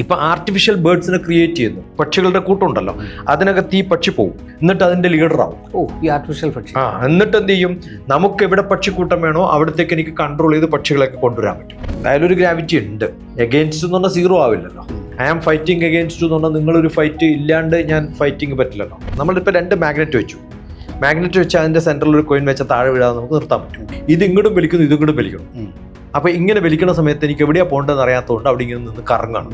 ഇപ്പൊ artificial ബേർഡ്സിനെ create ചെയ്യുന്നു, പക്ഷികളുടെ കൂട്ടമുണ്ടല്ലോ, അതിനകത്ത് ഈ പക്ഷി പോകും, എന്നിട്ട് അതിന്റെ ലീഡറാവും. ഈ ആർട്ടിഫിഷ്യൽ പക്ഷി എന്നിട്ട് എന്ത് ചെയ്യും, നമുക്ക് എവിടെ പക്ഷിക്കൂട്ടം വേണോ അവിടത്തേക്ക് എനിക്ക് കൺട്രോൾ ചെയ്ത് പക്ഷികളൊക്കെ കൊണ്ടുവരാൻ പറ്റും. അതായത് ഒരു ഗ്രാവിറ്റി ഉണ്ട്. എഗെയിൻസ്റ്റ് എന്ന് പറഞ്ഞാൽ സീറോ ആവില്ലല്ലോ. ഐ ആം ഫൈറ്റിംഗ് എഗെയിൻസ്റ്റ് എന്ന് പറഞ്ഞാൽ നിങ്ങളൊരു ഫൈറ്റ് ഇല്ലാണ്ട് ഞാൻ ഫൈറ്റിംഗ് പറ്റില്ലല്ലോ. നമ്മളിപ്പോൾ 2 മാഗ്നറ്റ് വെച്ചു, മാഗ്നറ്റ് വെച്ച് അതിന്റെ സെന്ററിൽ ഒരു കോയിൻ വെച്ചാൽ താഴെ വീഴാതെ നമുക്ക് നിർത്താൻ പറ്റും. ഇത് ഇങ്ങോട്ടും വലിക്കുന്നു, ഇത് ഇങ്ങോട്ടും വലിക്കണം. അപ്പൊ ഇങ്ങനെ വലിക്കുന്ന സമയത്ത് എനിക്ക് എവിടെയാ പോകേണ്ടതെന്ന് അറിയാത്തതുകൊണ്ട് അവിടെ ഇങ്ങനെ നിന്ന് കറങ്ങണം.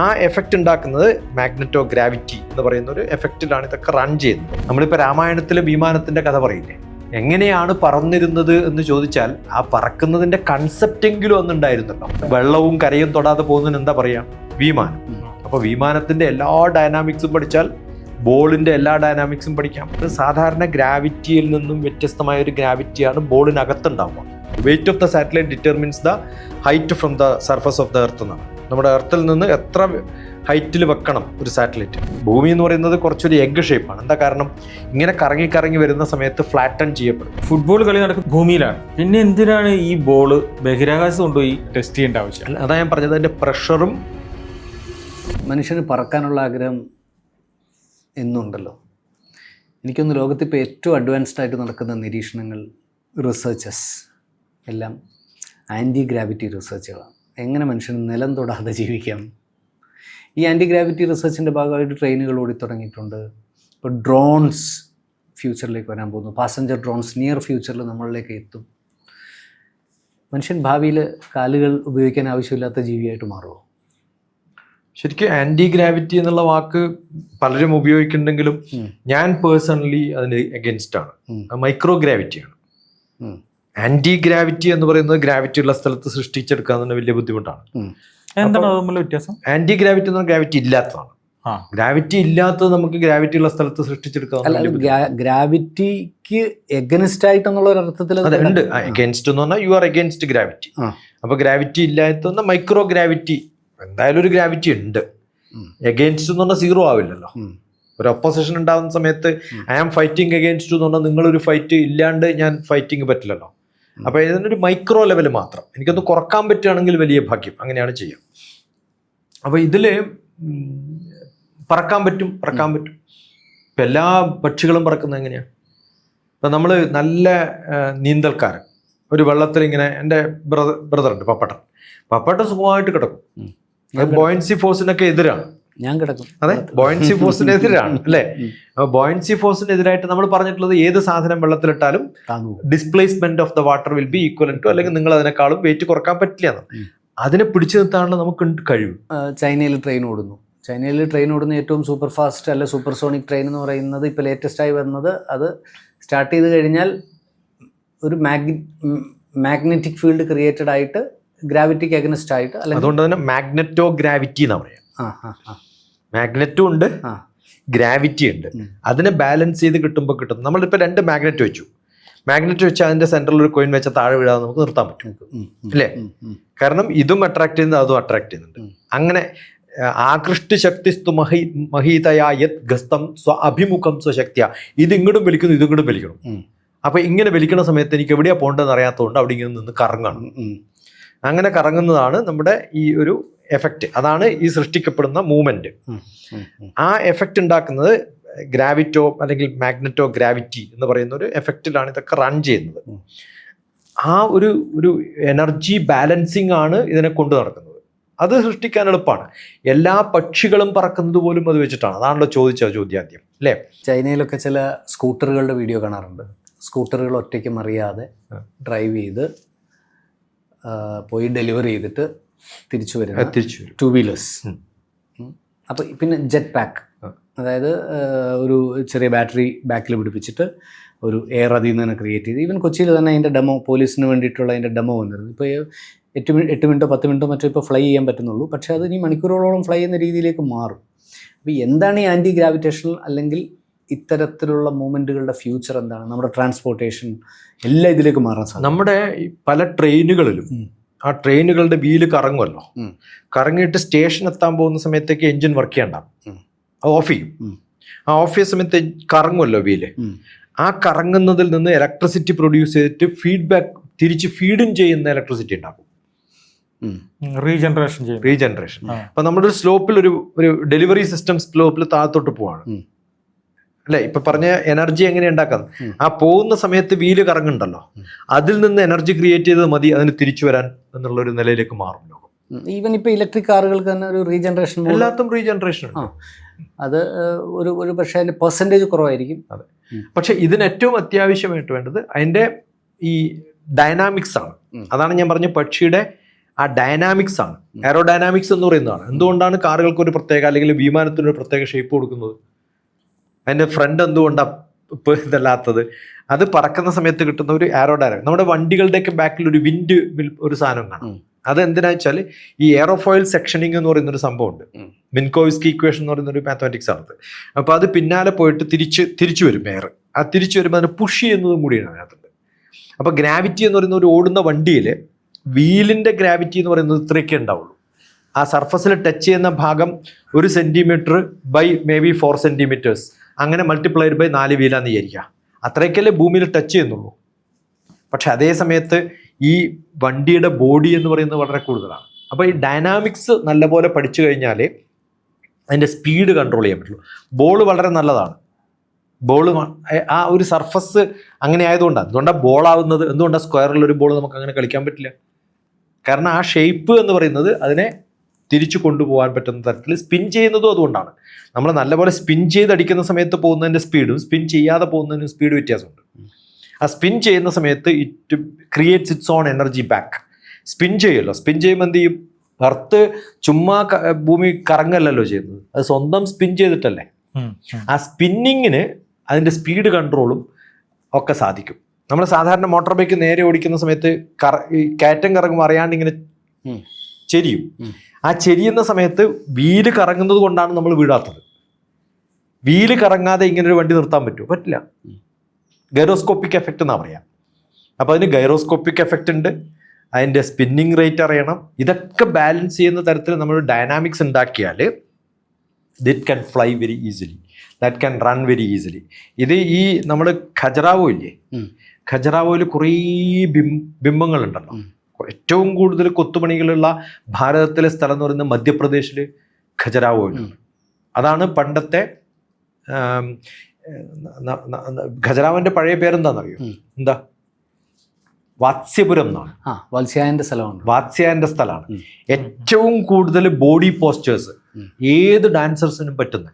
ആ എഫക്റ്റ് ഉണ്ടാക്കുന്നത് മാഗ്നറ്റോ ഗ്രാവിറ്റി എന്ന് പറയുന്ന ഒരു എഫക്റ്റിലാണ് ഇതൊക്കെ റൺ ചെയ്യുന്നത്. നമ്മളിപ്പോൾ രാമായണത്തിലെ വിമാനത്തിന്റെ കഥ പറയില്ലേ, എങ്ങനെയാണ് പറന്നിരുന്നത് എന്ന് ചോദിച്ചാൽ ആ പറക്കുന്നതിന്റെ കൺസെപ്റ്റെങ്കിലും ഒന്നുണ്ടായിരുന്നല്ലോ. വെള്ളവും കരയും തൊടാതെ പോകുന്നതിന് എന്താ പറയാ, വിമാനം. അപ്പൊ വിമാനത്തിന്റെ എല്ലാ ഡൈനാമിക്സും പഠിച്ചാൽ ബോളിന്റെ എല്ലാ ഡൈനാമിക്സും പഠിക്കാം. സാധാരണ ഗ്രാവിറ്റിയിൽ നിന്നും വ്യത്യസ്തമായ ഒരു ഗ്രാവിറ്റിയാണ് ബോളിനകത്തുണ്ടാവുക. Weight of the satellite determines the height from the surface of the earth എന്നാണ്. നമ്മുടെ എർത്തിൽ നിന്ന് എത്ര ഹൈറ്റിൽ വെക്കണം ഒരു സാറ്റലൈറ്റ്. ഭൂമി എന്ന് പറയുന്നത് കുറച്ചൊരു എഗ് ഷേപ്പാണ്. എന്താ കാരണം, ഇങ്ങനെ കറങ്ങി കറങ്ങി വരുന്ന സമയത്ത് ഫ്ലാറ്റൺ ചെയ്യപ്പെടും. ഫുട്ബോൾ കളി നടക്കുന്ന ഭൂമിയിലാണ്, പിന്നെ എന്തിനാണ് ഈ ബോള് ബഹിരാകാശത്ത് കൊണ്ടുപോയി ടെസ്റ്റ് ചെയ്യേണ്ട ആവശ്യം? അതാ ഞാൻ പറഞ്ഞത്, അതിന്റെ പ്രഷറും. മനുഷ്യന് പറക്കാനുള്ള ആഗ്രഹം എന്നുണ്ടല്ലോ. എനിക്കൊന്ന് ലോകത്തിപ്പോൾ ഏറ്റവും അഡ്വാൻസ്ഡ് ആയിട്ട് നടക്കുന്ന നിരീക്ഷണങ്ങൾ, റിസർച്ചസ് എല്ലാം ആൻറ്റി ഗ്രാവിറ്റി റിസർച്ചുകളാണ്. എങ്ങനെ മനുഷ്യന് നിലം തൊടാതെ ജീവിക്കാം. ഈ ആൻറ്റി ഗ്രാവിറ്റി റിസർച്ചിൻ്റെ ഭാഗമായിട്ട് ട്രെയിനുകൾ ഓടിത്തുടങ്ങിയിട്ടുണ്ട്. ഇപ്പോൾ ഡ്രോൺസ് ഫ്യൂച്ചറിലേക്ക് വരാൻ പോകുന്നു. പാസഞ്ചർ ഡ്രോൺസ് നിയർ ഫ്യൂച്ചറിൽ നമ്മളിലേക്ക് എത്തും. മനുഷ്യൻ ഭാവിയിൽ കാലുകൾ ഉപയോഗിക്കാൻ ആവശ്യമില്ലാത്ത ജീവിയായിട്ട് മാറുമോ? ശരിക്കും ആന്റി ഗ്രാവിറ്റി എന്നുള്ള വാക്ക് പലരും ഉപയോഗിക്കുന്നുണ്ടെങ്കിലും ഞാൻ പേഴ്സണലി അതിന് എഗൻസ്റ്റ് ആണ്. മൈക്രോ ഗ്രാവിറ്റിയാണ്. ആന്റി ഗ്രാവിറ്റി എന്ന് പറയുന്നത് ഗ്രാവിറ്റി ഉള്ള സ്ഥലത്ത് സൃഷ്ടിച്ചെടുക്കുക എന്ന വലിയ ബുദ്ധിമുട്ടാണ്. എന്താണ് തമ്മിലുള്ള വ്യത്യാസം? ആന്റി ഗ്രാവിറ്റി എന്ന് പറഞ്ഞാൽ ഗ്രാവിറ്റി ഇല്ലാത്തതാണ്. ഗ്രാവിറ്റി ഇല്ലാത്തത് നമുക്ക് ഗ്രാവിറ്റി ഉള്ള സ്ഥലത്ത് സൃഷ്ടിച്ചെടുക്കുക. ഗ്രാവിറ്റിക്ക് എഗൻസ്റ്റ് ആയിട്ടെന്നുള്ള ഒരു അർത്ഥത്തിൽ ഉണ്ട്. എഗൻസ്റ്റ് എന്ന് പറഞ്ഞാൽ യു ആർ എഗൻസ്റ്റ് ഗ്രാവിറ്റി. അപ്പൊ ഗ്രാവിറ്റി ഇല്ലാത്ത മൈക്രോ ഗ്രാവിറ്റി, എന്തായാലും ഒരു ഗ്രാവിറ്റി ഉണ്ട്. എഗെയിൻസ്റ്റ് എന്ന് പറഞ്ഞാൽ സീറോ ആവില്ലല്ലോ. ഒരു ഒപ്പോസിഷൻ ഉണ്ടാകുന്ന സമയത്ത് ഐ ആം ഫൈറ്റിംഗ് എഗെയിൻസ്റ്റ് എന്ന് പറഞ്ഞാൽ നിങ്ങളൊരു ഫൈറ്റ് ഇല്ലാണ്ട് ഞാൻ ഫൈറ്റിംഗ് പറ്റില്ലല്ലോ. അപ്പൊ ഇതിനൊരു മൈക്രോ ലെവൽ മാത്രം എനിക്കൊന്ന് കുറക്കാൻ പറ്റുകയാണെങ്കിൽ വലിയ ഭാഗ്യം, അങ്ങനെയാണ് ചെയ്യുക. അപ്പൊ ഇതില് പറക്കാൻ പറ്റും. ഇപ്പൊ എല്ലാ പക്ഷികളും പറക്കുന്നത് എങ്ങനെയാ? ഇപ്പൊ നമ്മള് നല്ല നീന്തൽക്കാരൻ ഒരു വെള്ളത്തിൽ ഇങ്ങനെ, എൻ്റെ ബ്രദറുണ്ട് പപ്പട്ടൻ സുഖമായിട്ട് കിടക്കും. ബോയൻസി ഫോഴ്സിനൊക്കെ എതിരാണ്. ഞാൻ കിടക്കും. അതെ, ബോയൻസി ഫോഴ്സിന് എതിരാണ് അല്ലേ? ബോയൻസി ഫോഴ്സിന് എതിരായിട്ട് നമ്മൾ പറഞ്ഞിട്ടുള്ളത് ഏത് സാധനം വെള്ളത്തിലിട്ടാലും displacement of the water will be equal to, അല്ലെങ്കിൽ നിങ്ങൾ അതിനേക്കാളും വെയിറ്റ് കുറക്കാൻ പറ്റില്ല എന്ന്. അതിനെ പിടിച്ചു നിർത്താനുള്ള നമുക്ക് കഴിവ്. ചൈനയിൽ ട്രെയിൻ ഓടുന്ന ഏറ്റവും സൂപ്പർ ഫാസ്റ്റ് അല്ലെ സൂപ്പർസോണിക് ട്രെയിൻ എന്ന് പറയുന്നത് ഇപ്പോൾ ലേറ്റസ്റ്റ് ആയി വരുന്നത്. അത് സ്റ്റാർട്ട് ചെയ്ത് കഴിഞ്ഞാൽ ഒരു മാഗ്നറ്റിക് ഫീൽഡ് ക്രിയേറ്റഡ് ആയിട്ട് ഗ്രാവിറ്റിക്ക് അഗൻസ്റ്റ് ആയിട്ട്, അതുകൊണ്ട് തന്നെ മാഗ്നറ്റോ ഗ്രാവിറ്റി എന്ന് പറയാം. മാഗ്നറ്റും ഉണ്ട്, ഗ്രാവിറ്റി ഉണ്ട്. അതിനെ ബാലൻസ് ചെയ്ത് കിട്ടുമ്പോൾ കിട്ടും. നമ്മളിപ്പോൾ 2 മാഗ്നറ്റ് വെച്ചു, മാഗ്നറ്റ് വെച്ച് അതിന്റെ സെന്ററിൽ ഒരു കോയിൻ വെച്ചാൽ താഴെ വീഴാതെ നമുക്ക് നിർത്താൻ പറ്റും അല്ലേ? കാരണം ഇതും അട്രാക്ട് ചെയ്യുന്നത് അതും അട്രാക്ട് ചെയ്യുന്നുണ്ട്. അങ്ങനെ ആകൃഷ്ട ശക്തിസ്തു മഹീതയാ യത് ഗസ്തം സ്വ അഭിമുഖം സ്വശക്തിയ. ഇത് ഇങ്ങോട്ടും വലിക്കുന്നു, ഇത് ഇങ്ങോട്ടും വലിക്കണം. അപ്പൊ ഇങ്ങനെ വലിക്കുന്ന സമയത്ത് എനിക്ക് എവിടെയാ പോകേണ്ടതെന്ന് അറിയാത്തതുകൊണ്ട് അവിടെ ഇങ്ങനെ നിന്ന് കറങ്ങണം. അങ്ങനെ കറങ്ങുന്നതാണ് നമ്മുടെ ഈ ഒരു എഫക്റ്റ്. അതാണ് ഈ സൃഷ്ടിക്കപ്പെടുന്ന മൂവ്മെന്റ്. ആ എഫക്റ്റ് ഉണ്ടാക്കുന്നത് ഗ്രാവിറ്റോ അല്ലെങ്കിൽ മാഗ്നറ്റോ ഗ്രാവിറ്റി എന്ന് പറയുന്ന ഒരു എഫക്റ്റിലാണ് ഇതൊക്കെ റൺ ചെയ്യുന്നത്. ആ ഒരു എനർജി ബാലൻസിങ് ആണ് ഇതിനെ കൊണ്ടു നടക്കുന്നത്. അത് സൃഷ്ടിക്കാൻ എളുപ്പമാണ്. എല്ലാ പക്ഷികളും പറക്കുന്നത് പോലും അത് വെച്ചിട്ടാണ്. അതാണല്ലോ ചോദിച്ച ചോദ്യാദ്യം അല്ലേ? ചൈനയിലൊക്കെ ചില സ്കൂട്ടറുകളുടെ വീഡിയോ കാണാറുണ്ട്. സ്കൂട്ടറുകൾ ഒറ്റയ്ക്ക് മറിയാതെ ഡ്രൈവ് ചെയ്ത് പോയി ഡെലിവറി ചെയ്തിട്ട് തിരിച്ചു വരും 2 വീലേഴ്സ്. അപ്പോൾ പിന്നെ ജെറ്റ് പാക്ക്, അതായത് ഒരു ചെറിയ ബാറ്ററി ബാക്കിൽ പിടിപ്പിച്ചിട്ട് ഒരു എയർ അതിൽ നിന്ന് തന്നെ ക്രിയേറ്റ് ചെയ്ത്, ഈവൻ കൊച്ചിയിൽ തന്നെ അതിൻ്റെ ഡെമോ, പോലീസിന് വേണ്ടിയിട്ടുള്ള അതിൻ്റെ ഡെമോ വന്നിരുന്നു. ഇപ്പോൾ 8 മിനിറ്റോ 10 മിനിറ്റോ മറ്റോ ഇപ്പോൾ ഫ്ലൈ ചെയ്യാൻ പറ്റുന്നുള്ളൂ. പക്ഷേ അത് ഇനി മണിക്കൂറുകളോളം ഫ്ലൈ ചെയ്യുന്ന രീതിയിലേക്ക് മാറും. അപ്പോൾ എന്താണ് ഈ ആൻറ്റി ഗ്രാവിറ്റേഷണൽ അല്ലെങ്കിൽ ഇത്തരത്തിലുള്ള മൂവ്മെൻറ്റുകളുടെ ഫ്യൂച്ചർ എന്താണ്? നമ്മുടെ ട്രാൻസ്പോർട്ടേഷൻ എല്ലാം ഇതിലേക്ക് മാറാൻ സാധിക്കും. നമ്മുടെ പല ട്രെയിനുകളിലും ആ ട്രെയിനുകളുടെ വീല് കറങ്ങുമല്ലോ, കറങ്ങിയിട്ട് സ്റ്റേഷൻ എത്താൻ പോകുന്ന സമയത്തേക്ക് എൻജിൻ വർക്ക് ചെയ്യണ്ടാവും, അത് ഓഫ് ചെയ്യും. ആ ഓഫ് ചെയ്യുന്ന സമയത്ത് കറങ്ങുമല്ലോ വീല്. ആ കറങ്ങുന്നതിൽ നിന്ന് ഇലക്ട്രിസിറ്റി പ്രൊഡ്യൂസ് ചെയ്തിട്ട് ഫീഡ്ബാക്ക് തിരിച്ച് ഫീഡും ചെയ്യുന്ന ഇലക്ട്രിസിറ്റി ഉണ്ടാക്കും. റീജനറേഷൻ ചെയ്യും. റീജനറേഷൻ. അപ്പൊ നമ്മുടെ ഒരു സ്ലോപ്പിൽ ഒരു ഡെലിവറി സിസ്റ്റം സ്ലോപ്പിൽ താഴത്തോട്ട് പോവാണ് അല്ലെ. ഇപ്പൊ പറഞ്ഞ എനർജി എങ്ങനെ ഉണ്ടാക്കാം, ആ പോകുന്ന സമയത്ത് വീല് കറങ്ങുന്നുണ്ടല്ലോ, അതിൽ നിന്ന് എനർജി ക്രിയേറ്റ് ചെയ്തത് മതി അതിന് തിരിച്ചു വരാൻ എന്നുള്ള ഒരു നിലയിലേക്ക് മാറും ലോകം. ഈവൻ ഇപ്പൊ ഇലക്ട്രിക് കാറുകൾക്ക് തന്നെ ഒരു റീജനറേഷൻ, എല്ലാത്തും റീജനറേഷൻ. അത് ഒരു പക്ഷേ അതിന്റെ പെർസെൻറ്റേജ് കുറവായിരിക്കും. അതെ. പക്ഷെ ഇതിന് ഏറ്റവും അത്യാവശ്യമായിട്ട് വേണ്ടത് അതിന്റെ ഈ ഡൈനാമിക്സ് ആണ്. അതാണ് ഞാൻ പറഞ്ഞ പക്ഷിയുടെ ആ ഡൈനാമിക്സ് ആണ്, എയറോഡൈനാമിക്സ് എന്ന് പറയുന്നതാണ്. എന്തുകൊണ്ടാണ് കാറുകൾക്ക് ഒരു പ്രത്യേക അല്ലെങ്കിൽ വിമാനത്തിന് ഒരു പ്രത്യേക ഷേപ്പ് കൊടുക്കുന്നത്? അതിന്റെ ഫ്രണ്ട് എന്തുകൊണ്ടാണ് ഇപ്പൊ ഇതല്ലാത്തത്? അത് പറക്കുന്ന സമയത്ത് കിട്ടുന്ന ഒരു എയറോഡൈനാമിക്സ്. നമ്മുടെ വണ്ടികളുടെയൊക്കെ ബാക്കിൽ ഒരു വിൻഡ് ഒരു സാധനം കാണാം. അത് എന്തിനാ വെച്ചാൽ ഈ എയറോഫോയിൽ സെക്ഷനിങ് എന്ന് പറയുന്നൊരു സംഭവമുണ്ട്. മിൻകോവ്സ്കി ഇക്വേഷൻ എന്ന് പറയുന്നൊരു മാത്തമാറ്റിക്സ് ആണ്. അപ്പോൾ അത് പിന്നാലെ പോയിട്ട് തിരിച്ചു വരും എയർ. ആ തിരിച്ചു വരുമ്പോൾ അതിന് പുഷ് ചെയ്യുന്നതും കൂടിയാണ് അതിനകത്തുണ്ട്. അപ്പോൾ ഗ്രാവിറ്റി എന്ന് പറയുന്ന ഒരു ഓടുന്ന വണ്ടിയിൽ വീലിൻ്റെ ഗ്രാവിറ്റി എന്ന് പറയുന്നത് ഇത്രയൊക്കെ ഉണ്ടാവുള്ളൂ. ആ സർഫസിൽ ടച്ച് ചെയ്യുന്ന ഭാഗം 1 centimetre by maybe 4 centimetres, അങ്ങനെ മൾട്ടിപ്ലൈഡ് ബൈ 4 വീലാന്ന് വിചാരിക്കുക. അത്രയൊക്കെയല്ലേ ഭൂമിയിൽ ടച്ച് ചെയ്യുന്നുള്ളൂ. പക്ഷെ അതേ സമയത്ത് ഈ വണ്ടിയുടെ ബോഡി എന്ന് പറയുന്നത് വളരെ കൂടുതലാണ്. അപ്പോൾ ഈ ഡൈനാമിക്സ് നല്ലപോലെ പഠിച്ചു കഴിഞ്ഞാൽ അതിൻ്റെ സ്പീഡ് കൺട്രോൾ ചെയ്യാൻ പറ്റുള്ളൂ. ബോള് വളരെ നല്ലതാണ്. ബോള് ആ ഒരു സർഫസ് അങ്ങനെ ആയതുകൊണ്ടാണ്. എന്തുകൊണ്ടാണ് ബോളാവുന്നത്? എന്തുകൊണ്ടാണ് സ്ക്വയറിലൊരു ബോൾ നമുക്ക് അങ്ങനെ കളിക്കാൻ പറ്റില്ല? കാരണം ആ ഷേപ്പ് എന്ന് പറയുന്നത് അതിനെ തിരിച്ചു കൊണ്ടുപോകാൻ പറ്റുന്ന തരത്തിൽ സ്പിൻ ചെയ്യുന്നതും അതുകൊണ്ടാണ്. നമ്മൾ നല്ലപോലെ സ്പിൻ ചെയ്തടിക്കുന്ന സമയത്ത് പോകുന്നതിൻ്റെ സ്പീഡും സ്പിൻ ചെയ്യാതെ പോകുന്നതിനും സ്പീഡ് വ്യത്യാസമുണ്ട്. ആ സ്പിൻ ചെയ്യുന്ന സമയത്ത് it creates it's on energy back. Spin ചെയ്യുമല്ലോ, സ്പിൻ ചെയ്യുമ്പോൾ എന്ത് ചെയ്യും? എർത്ത് ചുമ്മാ ഭൂമി കറങ്ങല്ലല്ലോ ചെയ്യുന്നത്, അത് സ്വന്തം സ്പിൻ ചെയ്തിട്ടല്ലേ. ആ സ്പിന്നിങ്ങിന് അതിൻ്റെ സ്പീഡ് കൺട്രോളും ഒക്കെ സാധിക്കും. നമ്മൾ സാധാരണ മോട്ടോർ ബൈക്ക് നേരെ ഓടിക്കുന്ന സമയത്ത് കയറ്റം കറങ്ങുമ്പോൾ അറിയാണ്ട് ഇങ്ങനെ ചെരിയും. ആ ചെരിയുന്ന സമയത്ത് വീല് കറങ്ങുന്നത് കൊണ്ടാണ് നമ്മൾ വീഴാത്തത്. വീല് കറങ്ങാതെ ഇങ്ങനൊരു വണ്ടി നിർത്താൻ പറ്റുമോ? പറ്റില്ല. ഗൈറോസ്കോപ്പിക് എഫക്റ്റ് എന്നാ പറയാം. അപ്പോൾ അതിന് ഗൈറോസ്കോപ്പിക് എഫക്റ്റ് ഉണ്ട്, അതിൻ്റെ സ്പിന്നിങ് റേറ്റ് അറിയണം. ഇതൊക്കെ ബാലൻസ് ചെയ്യുന്ന തരത്തിൽ നമ്മൾ ഡൈനാമിക്സ് ഉണ്ടാക്കിയാൽ it can fly very easily, that can run very easily. ഇത് ഈ നമ്മൾ ഖജറാവോ ഇല്ലേ, ഖജറാവോയിൽ കുറേ ബിംബങ്ങളുണ്ടല്ലോ. ഏറ്റവും കൂടുതൽ കൊത്തുപണികളുള്ള ഭാരതത്തിലെ സ്ഥലം എന്ന് പറയുന്നത് മധ്യപ്രദേശിൽ ഖജറാവോയിലാണ്. അതാണ് പണ്ടത്തെ ഖജറാവിന്റെ പഴയ പേരെന്താണെന്നറിയോ? എന്താ? വാത്സ്യപുരം എന്നാണ്. വാത്സ്യായന്റെ സ്ഥലമാണ്. ഏറ്റവും കൂടുതൽ ബോഡി പോസ്റ്റേഴ്സ് ഏത് ഡാൻസേഴ്സിനും പറ്റുന്ന.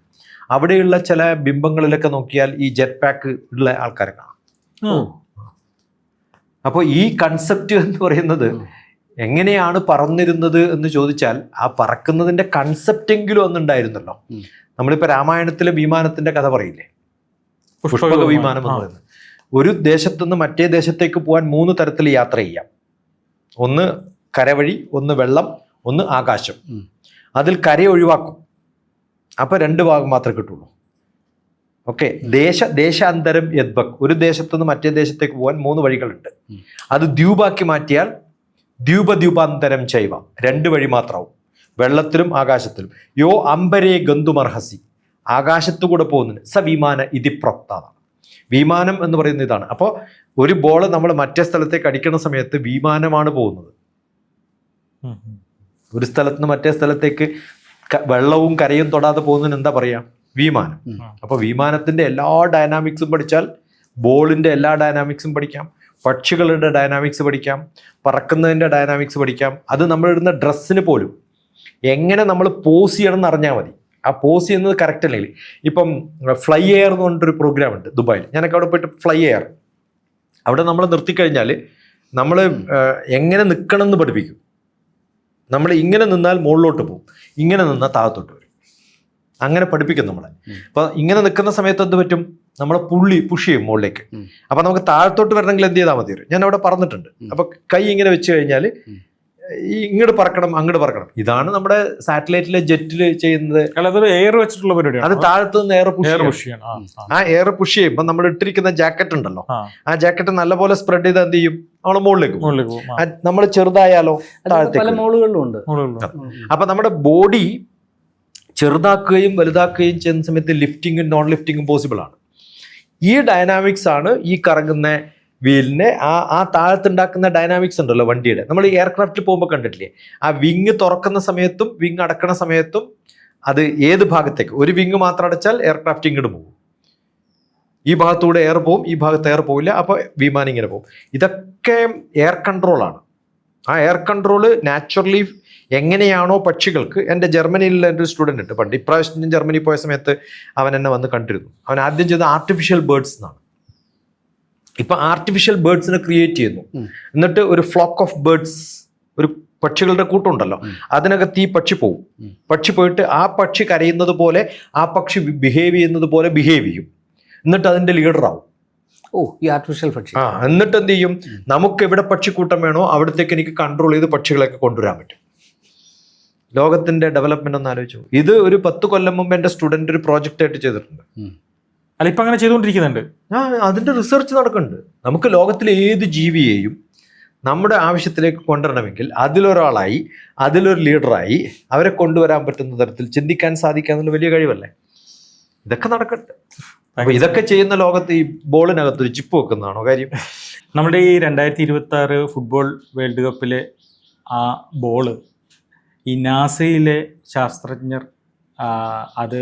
അവിടെയുള്ള ചില ബിംബങ്ങളിലൊക്കെ നോക്കിയാൽ ഈ ജെറ്റ് പാക്ക് ഉള്ള ആൾക്കാരെ കാണാം. അപ്പോൾ ഈ കൺസെപ്റ്റ് എന്ന് പറയുന്നത് എങ്ങനെയാണ് പറന്നിരുന്നത് എന്ന് ചോദിച്ചാൽ ആ പറക്കുന്നതിന്റെ കൺസെപ്റ്റെങ്കിലും ഒന്നുണ്ടായിരുന്നല്ലോ. നമ്മളിപ്പോൾ രാമായണത്തിലെ വിമാനത്തിന്റെ കഥ പറയില്ലേ, പുഷ്പക വിമാനം എന്ന് പറയുന്നത്. ഒരു ദേശത്തുനിന്ന് മറ്റേ ദേശത്തേക്ക് പോകാൻ 3 തരത്തിൽ യാത്ര ചെയ്യാം. ഒന്ന് കരവഴി, ഒന്ന് വെള്ളം, ഒന്ന് ആകാശം. അതിൽ കര ഒഴിവാക്കും, അപ്പൊ 2 ഭാഗം മാത്രമേ കിട്ടുള്ളൂ. ഓക്കെ. ദേശാന്തരം യദ്ബക്, ഒരു ദേശത്തുനിന്ന് മറ്റേ ദേശത്തേക്ക് പോകാൻ 3 വഴികളുണ്ട്. അത് ദ്വീപാക്കി മാറ്റിയാൽ ദ്വീപാന്തരം ചൈവ, 2 വഴി മാത്രമാവും, വെള്ളത്തിലും ആകാശത്തിലും. യോ അംബരേ ഗന്തുമർഹസി, ആകാശത്തുകൂടെ പോകുന്നതിന് സ വിമാന ഇതി പ്രപ്താണ്. വിമാനം എന്ന് പറയുന്നത് ഇതാണ്. അപ്പോൾ ഒരു ബോൾ നമ്മൾ മറ്റേ സ്ഥലത്തേക്ക് അടിക്കുന്ന സമയത്ത് വിമാനമാണ് പോകുന്നത്. ഒരു സ്ഥലത്ത് നിന്ന് മറ്റേ സ്ഥലത്തേക്ക് വെള്ളവും കരയും തൊടാതെ പോകുന്നതിന് എന്താ പറയാ? വിമാനം. അപ്പോൾ വിമാനത്തിന്റെ എല്ലാ ഡൈനാമിക്സും പഠിച്ചാൽ ബോളിന്റെ എല്ലാ ഡൈനാമിക്സും പഠിക്കാം, പക്ഷികളുടെ ഡൈനാമിക്സ് പഠിക്കാം, പറക്കുന്നതിന്റെ ഡൈനാമിക്സ് പഠിക്കാം. അത് നമ്മളിടുന്ന ഡ്രസ്സിന് പോലും എങ്ങനെ നമ്മൾ പോസ് ചെയ്യണം എന്ന് അറിഞ്ഞാൽ മതി. ആ പോസ് ചെയ്യുന്നത് കറക്റ്റ് അല്ലെങ്കിൽ ഇപ്പം ഫ്ലൈ എയർ എന്ന് പറഞ്ഞിട്ടൊരു പ്രോഗ്രാം ഉണ്ട് ദുബായിൽ. ഞാനൊക്കെ അവിടെ പോയിട്ട് ഫ്ലൈ എയർ, അവിടെ നമ്മൾ നിർത്തിക്കഴിഞ്ഞാൽ നമ്മൾ എങ്ങനെ നിൽക്കണം എന്ന് പഠിപ്പിക്കും. നമ്മൾ ഇങ്ങനെ നിന്നാൽ മുകളിലോട്ട് പോകും, ഇങ്ങനെ നിന്നാൽ താഴത്തോട്ട് വരും, അങ്ങനെ പഠിപ്പിക്കും നമ്മളെ. അപ്പോൾ ഇങ്ങനെ നിൽക്കുന്ന സമയത്ത് എന്ത് പറ്റും? നമ്മളെ പുഷ് ചെയ്യും മുകളിലേക്ക്. അപ്പം നമുക്ക് താഴത്തോട്ട് വരണമെങ്കിൽ എന്ത് ചെയ്താൽ മതി? ഞാൻ അവിടെ പറഞ്ഞിട്ടുണ്ട്. അപ്പം കൈ ഇങ്ങനെ വെച്ച് കഴിഞ്ഞാൽ ഇങ്ങോട്ട് പറക്കണം, അങ്ങോട്ട് പറക്കണം. ഇതാണ് നമ്മുടെ സാറ്റലൈറ്റിലെ ജെറ്റിൽ ചെയ്യുന്നത്. എയർ വെച്ചിട്ടുള്ള പരിപാടിയാണ്. അത് താഴത്ത് നിന്ന് എയർ പുഷ് ചെയ്യണം. ആ എയർ പുഷ് ചെയ്യുമ്പോൾ നമ്മൾ ഇട്ടിരിക്കുന്ന ജാക്കറ്റ് ഉണ്ടല്ലോ, ആ ജാക്കറ്റ് നല്ലപോലെ സ്പ്രെഡ് ചെയ്ത് എന്ത് ചെയ്യും? നമ്മൾ മുകളിലേക്ക് പോകും. നമ്മൾ ചെറുതായാലോ താഴത്തേക്ക്. അപ്പൊ നമ്മുടെ ബോഡി ചെറുതാക്കുകയും വലുതാക്കുകയും ചെയ്യുന്ന സമയത്ത് ലിഫ്റ്റിങ്ങും നോൺ ലിഫ്റ്റിങ്ങും പോസിബിൾ ആണ്. ഈ ഡൈനാമിക്സ് ആണ് ഈ കറങ്ങുന്ന വീലിനെ ആ താഴത്തുണ്ടാക്കുന്ന ഡൈനാമിക്സ് ഉണ്ടല്ലോ വണ്ടിയുടെ. നമ്മൾ ഈ എയർക്രാഫ്റ്റിൽ പോകുമ്പോൾ കണ്ടിട്ടില്ലേ, ആ വിങ് തുറക്കുന്ന സമയത്തും വിങ് അടക്കുന്ന സമയത്തും അത് ഏത് ഭാഗത്തേക്ക്, ഒരു വിങ് മാത്രം അടച്ചാൽ എയർക്രാഫ്റ്റ് ഇങ്ങോട്ട് പോകും, ഈ ഭാഗത്തൂടെ എയർ പോവും, ഈ ഭാഗത്ത് എയർ പോവില്ല, അപ്പോൾ വിമാനം ഇങ്ങനെ പോകും. ഇതൊക്കെ എയർ കൺട്രോളാണ്. ആ എയർ കൺട്രോള് നാച്ചുറലി എങ്ങനെയാണോ പക്ഷികൾക്ക്, എൻ്റെ ജർമ്മനിയിലുള്ള എൻ്റെ ഒരു സ്റ്റുഡൻ്റ് ഉണ്ട്, പണ്ട് ഇപ്രാവശ്യം ഞാൻ ജർമ്മനി പോയ സമയത്ത് അവൻ എന്നെ വന്ന് കണ്ടിരുന്നു. അവൻ ആദ്യം ചെയ്ത ആർട്ടിഫിഷ്യൽ ബേർഡ്സ് എന്നാണ്. ഇപ്പൊ ആർട്ടിഫിഷ്യൽ ബേർഡ്സിനെ ക്രിയേറ്റ് ചെയ്യുന്നു, എന്നിട്ട് ഒരു ഫ്ലോക്ക് ഓഫ് ബേർഡ്സ്, ഒരു പക്ഷികളുടെ കൂട്ടമുണ്ടല്ലോ, അതിനകത്ത് ഈ പക്ഷി പോവും. പക്ഷി പോയിട്ട് ആ പക്ഷി കരയുന്നത് പോലെ, ആ പക്ഷി ബിഹേവ് ചെയ്യുന്നത് പോലെ ബിഹേവ് ചെയ്യും, എന്നിട്ട് അതിന്റെ ലീഡറാവും. ഈ ആർട്ടിഫിഷ്യൽ പക്ഷി. എന്നിട്ട് എന്ത് ചെയ്യും, നമുക്ക് എവിടെ പക്ഷിക്കൂട്ടം വേണോ അവിടത്തേക്ക് എനിക്ക് കൺട്രോൾ ചെയ്ത് പക്ഷികളൊക്കെ കൊണ്ടുവരാൻ പറ്റും. ലോകത്തിന്റെ ഡെവലപ്മെന്റ് ഒന്ന് ആലോചിച്ചു. ഇത് ഒരു 10 കൊല്ലം മുമ്പ് എൻ്റെ സ്റ്റുഡന്റ് ഒരു പ്രോജക്റ്റ് ആയിട്ട് ചെയ്തിട്ടുണ്ട്. അല്ല, ഇപ്പൊ അങ്ങനെ ചെയ്തുകൊണ്ടിരിക്കുന്നുണ്ട്. അതിന്റെ റിസർച്ച് നടക്കുന്നുണ്ട്. നമുക്ക് ലോകത്തിലെ ഏത് ജീവിയെയും നമ്മുടെ ആവശ്യത്തിലേക്ക് കൊണ്ടുവരണമെങ്കിൽ അതിലൊരാളായി, അതിലൊരു ലീഡറായി അവരെ കൊണ്ടുവരാൻ പറ്റുന്ന തരത്തിൽ ചിന്തിക്കാൻ സാധിക്കുക എന്നുള്ള വലിയ കഴിവല്ലേ. ഇതൊക്കെ നടക്കട്ടെ. അപ്പൊ ഇതൊക്കെ ചെയ്യുന്ന ലോകത്ത് ഈ ബോളിനകത്ത് ഒരു ചിപ്പ് വെക്കുന്നതാണോ കാര്യം? നമ്മുടെ ഈ 2026 ഫുട്ബോൾ വേൾഡ് കപ്പിലെ ആ ബോള് ഈ നാസയിലെ ശാസ്ത്രജ്ഞർ അത്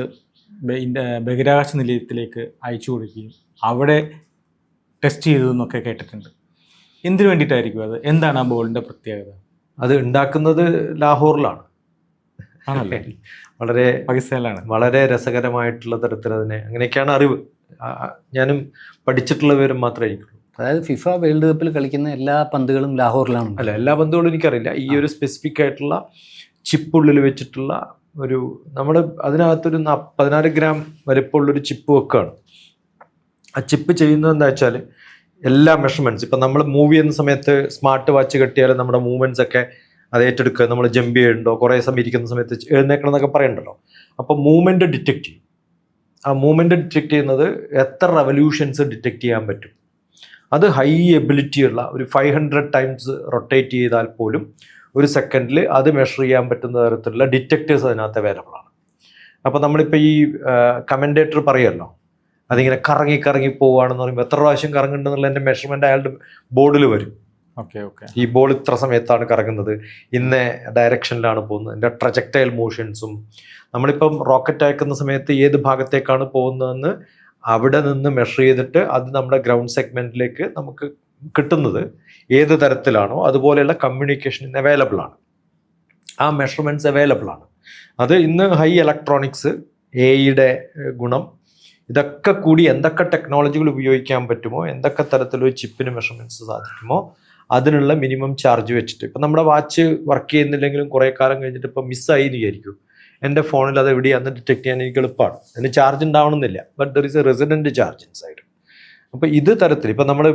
ബഹിരാകാശ നിലയത്തിലേക്ക് അയച്ചു കൊടുക്കുകയും അവിടെ ടെസ്റ്റ് ചെയ്തു എന്നൊക്കെ കേട്ടിട്ടുണ്ട്. എന്തിനു വേണ്ടിയിട്ടായിരിക്കും അത്? എന്താണ് ആ ബോളിൻ്റെ പ്രത്യേകത? അത് ഉണ്ടാക്കുന്നത് ലാഹോറിലാണ്. ആണല്ലേ? വളരെ പാകിസ്ഥാനിലാണ്. വളരെ രസകരമായിട്ടുള്ള തരത്തിൽ അതിനെ, അങ്ങനെയൊക്കെയാണ് അറിവ്. ഞാനും പഠിച്ചിട്ടുള്ള വിവരം മാത്രമേ എനിക്കുള്ളൂ. അതായത് ഫിഫ വേൾഡ് കപ്പിൽ കളിക്കുന്ന എല്ലാ പന്തുകളും ലാഹോറിലാണ്. അല്ല, എല്ലാ പന്തുകളും എനിക്കറിയില്ല. ഈ ഒരു സ്പെസിഫിക് ആയിട്ടുള്ള ചിപ്പുള്ളിൽ വെച്ചിട്ടുള്ള ഒരു, നമ്മൾ അതിനകത്തൊരു 16 ഗ്രാം വലിപ്പമുള്ളൊരു ചിപ്പ് വെക്കുകയാണ്. ആ ചിപ്പ് ചെയ്യുന്നത് എന്താ വെച്ചാൽ എല്ലാ മെഷർമെൻറ്റ്സ്, ഇപ്പം നമ്മൾ മൂവ് ചെയ്യുന്ന സമയത്ത് സ്മാർട്ട് വാച്ച് കെട്ടിയാൽ നമ്മുടെ മൂവ്മെൻറ്റ്സ് ഒക്കെ അത് ഏറ്റെടുക്കുക. നമ്മൾ ജമ്പ് ചെയ്യുന്നുണ്ടോ, കുറേ സമയം ഇരിക്കുന്ന സമയത്ത് എഴുന്നേക്കണം എന്നൊക്കെ പറയണ്ടല്ലോ. അപ്പോൾ മൂവ്മെൻറ്റ് ഡിറ്റക്ട് ചെയ്യും. ആ മൂവ്മെൻറ്റ് ഡിറ്റക്ട് ചെയ്യുന്നത് എത്ര റെവല്യൂഷൻസ് ഡിറ്റക്ട് ചെയ്യാൻ പറ്റും. അത് ഹൈ എബിലിറ്റി ഉള്ള ഒരു 500 ടൈംസ് റൊട്ടേറ്റ് ചെയ്താൽ പോലും ഒരു സെക്കൻഡിൽ അത് മെഷർ ചെയ്യാൻ പറ്റുന്ന തരത്തിലുള്ള ഡിറ്റക്ടേഴ്സ് അതിനകത്ത് അവൈലബിൾ ആണ്. അപ്പോൾ നമ്മളിപ്പോൾ ഈ കമൻറ്റേറ്റർ പറയുമല്ലോ, അതിങ്ങനെ കറങ്ങി കറങ്ങി പോവുകയാണെന്ന് പറയുമ്പോൾ എത്ര പ്രാവശ്യം കറങ്ങുന്നുണ്ടെന്നുള്ള എൻ്റെ മെഷർമെൻറ്റ് അയാളുടെ ബോർഡിൽ വരും. ഈ ബോൾ ഇത്ര സമയത്താണ് കറങ്ങുന്നത്, ഇന്ന ഡയറക്ഷനിലാണ് പോകുന്നത്, എൻ്റെ ട്രജക്ടൈൽ മോഷൻസും, നമ്മളിപ്പം റോക്കറ്റ് അയക്കുന്ന സമയത്ത് ഏത് ഭാഗത്തേക്കാണ് പോകുന്നതെന്ന് അവിടെ നിന്ന് മെഷർ ചെയ്തിട്ട് അത് നമ്മുടെ ഗ്രൗണ്ട് സെഗ്മെൻറ്റിലേക്ക് നമുക്ക് കിട്ടുന്നത് ഏത് തരത്തിലാണോ അതുപോലെയുള്ള കമ്മ്യൂണിക്കേഷൻ അവൈലബിൾ ആണ്. ആ മെഷർമെൻറ്റ്സ് അവൈലബിൾ ആണ്. അത് ഇന്ന് ഹൈ ഇലക്ട്രോണിക്സ്, എയുടെ ഗുണം, ഇതൊക്കെ കൂടി എന്തൊക്കെ ടെക്നോളജികൾ ഉപയോഗിക്കാൻ പറ്റുമോ, എന്തൊക്കെ തരത്തിലൊരു ചിപ്പിന് മെഷർമെൻറ്റ്സ് സാധിക്കുമോ അതിനുള്ള മിനിമം ചാർജ് വെച്ചിട്ട്, ഇപ്പം നമ്മുടെ വാച്ച് വർക്ക് ചെയ്യുന്നില്ലെങ്കിലും കുറേ കാലം കഴിഞ്ഞിട്ട് ഇപ്പം മിസ്സായി വിചാരിക്കും, എൻ്റെ ഫോണിൽ അത് എവിടെയാണെന്ന് ഡിറ്റക്ട് ചെയ്യാൻ എനിക്ക് എളുപ്പമാണ്. അതിന് ചാർജ് ഉണ്ടാവണമെന്നില്ല, but there is a resident charge inside. അപ്പോൾ ഇത് തരത്തിൽ ഇപ്പം നമ്മൾ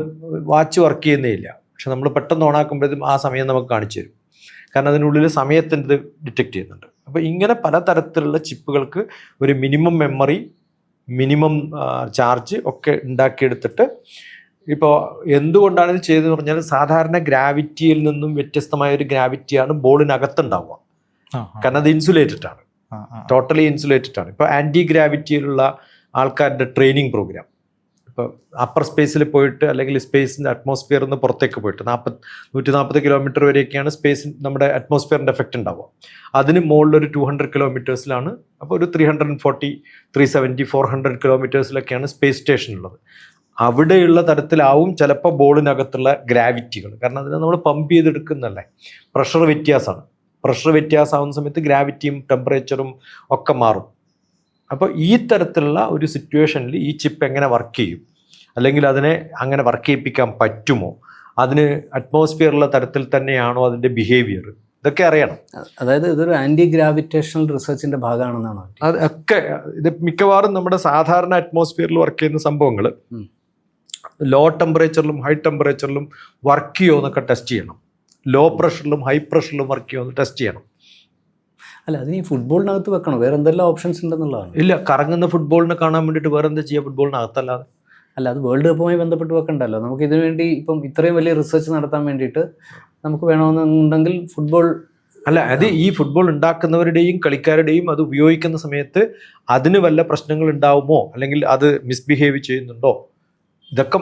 വാച്ച് വർക്ക് ചെയ്യുന്നേ ഇല്ല, പക്ഷെ നമ്മൾ പെട്ടെന്ന് ഓണാക്കുമ്പോഴത്തേക്കും ആ സമയം നമുക്ക് കാണിച്ചു തരും, കാരണം അതിനുള്ളിൽ സമയത്തിൻ്റെ ഡിറ്റക്ട് ചെയ്യുന്നുണ്ട്. അപ്പോൾ ഇങ്ങനെ പലതരത്തിലുള്ള ചിപ്പുകൾക്ക് ഒരു മിനിമം മെമ്മറി, മിനിമം ചാർജ് ഒക്കെ ഉണ്ടാക്കിയെടുത്തിട്ട്, ഇപ്പോൾ എന്തുകൊണ്ടാണ് ഇത് ചെയ്തതെന്ന് പറഞ്ഞാൽ സാധാരണ ഗ്രാവിറ്റിയിൽ നിന്നും വ്യത്യസ്തമായ ഒരു ഗ്രാവിറ്റിയാണ് ബോളിനകത്തുണ്ടാവുക. കാരണം അത് ഇൻസുലേറ്റഡ് ആണ്, ടോട്ടലി ഇൻസുലേറ്റഡ് ആണ്. ഇപ്പോൾ ആൻറ്റി ഗ്രാവിറ്റിയിലുള്ള ആൾക്കാരുടെ ട്രെയിനിങ് പ്രോഗ്രാം, ഇപ്പോൾ അപ്പർ സ്പേസിൽ പോയിട്ട് അല്ലെങ്കിൽ സ്പേസിൻ്റെ അറ്റ്മോസ്ഫിയറിൽ നിന്ന് പുറത്തേക്ക് പോയിട്ട് 140 കിലോമീറ്റർ വരെയൊക്കെയാണ് സ്പേസ് നമ്മുടെ അറ്റ്മോസ്ഫിയറിൻ്റെ എഫക്റ്റ് ഉണ്ടാവുക. അതിന് മുകളിലൊരു 200 കിലോമീറ്റേഴ്സിലാണ്, അപ്പോൾ ഒരു 340, 370, 400 കിലോമീറ്റേഴ്സിലൊക്കെയാണ് സ്പേസ് സ്റ്റേഷൻ ഉള്ളത്. അവിടെയുള്ള തരത്തിലാവും ചിലപ്പോൾ ബോളിനകത്തുള്ള ഗ്രാവിറ്റികൾ, കാരണം അതിനെ നമ്മൾ പമ്പ് ചെയ്തെടുക്കുന്നതല്ലേ, പ്രഷർ വ്യത്യാസമാണ്. പ്രഷർ വ്യത്യാസമാവുന്ന സമയത്ത് ഗ്രാവിറ്റിയും ടെമ്പറേച്ചറും ഒക്കെ മാറും. അപ്പോൾ ഈ തരത്തിലുള്ള ഒരു സിറ്റുവേഷനിൽ ഈ ചിപ്പ് എങ്ങനെ വർക്ക് ചെയ്യും, അല്ലെങ്കിൽ അതിനെ അങ്ങനെ വർക്ക് ചെയ്യിപ്പിക്കാൻ പറ്റുമോ, അതിന് അറ്റ്മോസ്ഫിയറുള്ള തരത്തിൽ തന്നെയാണോ അതിൻ്റെ ബിഹേവിയർ, ഇതൊക്കെ അറിയണം. അതായത് ഇതൊരു ആൻറ്റി ഗ്രാവിറ്റേഷണൽ റിസർച്ചിൻ്റെ ഭാഗമാണെന്നാണ്. അതൊക്കെ ഇത് മിക്കവാറും നമ്മുടെ സാധാരണ അറ്റ്മോസ്ഫിയറിൽ വർക്ക് ചെയ്യുന്ന സംഭവങ്ങൾ ലോ ടെമ്പറേച്ചറിലും ഹൈ ടെമ്പറേച്ചറിലും വർക്ക് ചെയ്യുമോ എന്നൊക്കെ ടെസ്റ്റ് ചെയ്യണം. ലോ പ്രഷറിലും ഹൈ പ്രഷറിലും വർക്ക് ചെയ്യുമോ എന്ന് ടെസ്റ്റ് ചെയ്യണം. അല്ല, അതിന് ഈ ഫുട്ബോളിനകത്ത് വെക്കണം, വേറെ എന്തെല്ലാം ഓപ്ഷൻസ് ഉണ്ടെന്നുള്ളതാണ്. ഇല്ല, കറങ്ങുന്ന ഫുട്ബോളിനെ കാണാൻ വേണ്ടിയിട്ട് വേറെ എന്താ ചെയ്യുക ഫുട്ബോളിനകത്തല്ലാതെ? അല്ല, അത് വേൾഡ് കപ്പുമായി ബന്ധപ്പെട്ട് വെക്കണ്ടല്ലോ. നമുക്ക് ഇതിനു വേണ്ടി ഇപ്പം ഇത്രയും വലിയ റിസർച്ച് നടത്താൻ വേണ്ടിയിട്ട് നമുക്ക് വേണമെന്നുണ്ടെങ്കിൽ ഫുട്ബോൾ അല്ല, അത് ഈ ഫുട്ബോൾ ഉണ്ടാക്കുന്നവരുടെയും കളിക്കാരുടെയും അത് ഉപയോഗിക്കുന്ന സമയത്ത് അതിന് വല്ല പ്രശ്നങ്ങൾ ഉണ്ടാവുമോ, അല്ലെങ്കിൽ അത് മിസ്ബിഹേവ് ചെയ്യുന്നുണ്ടോ, ഇതൊക്കെ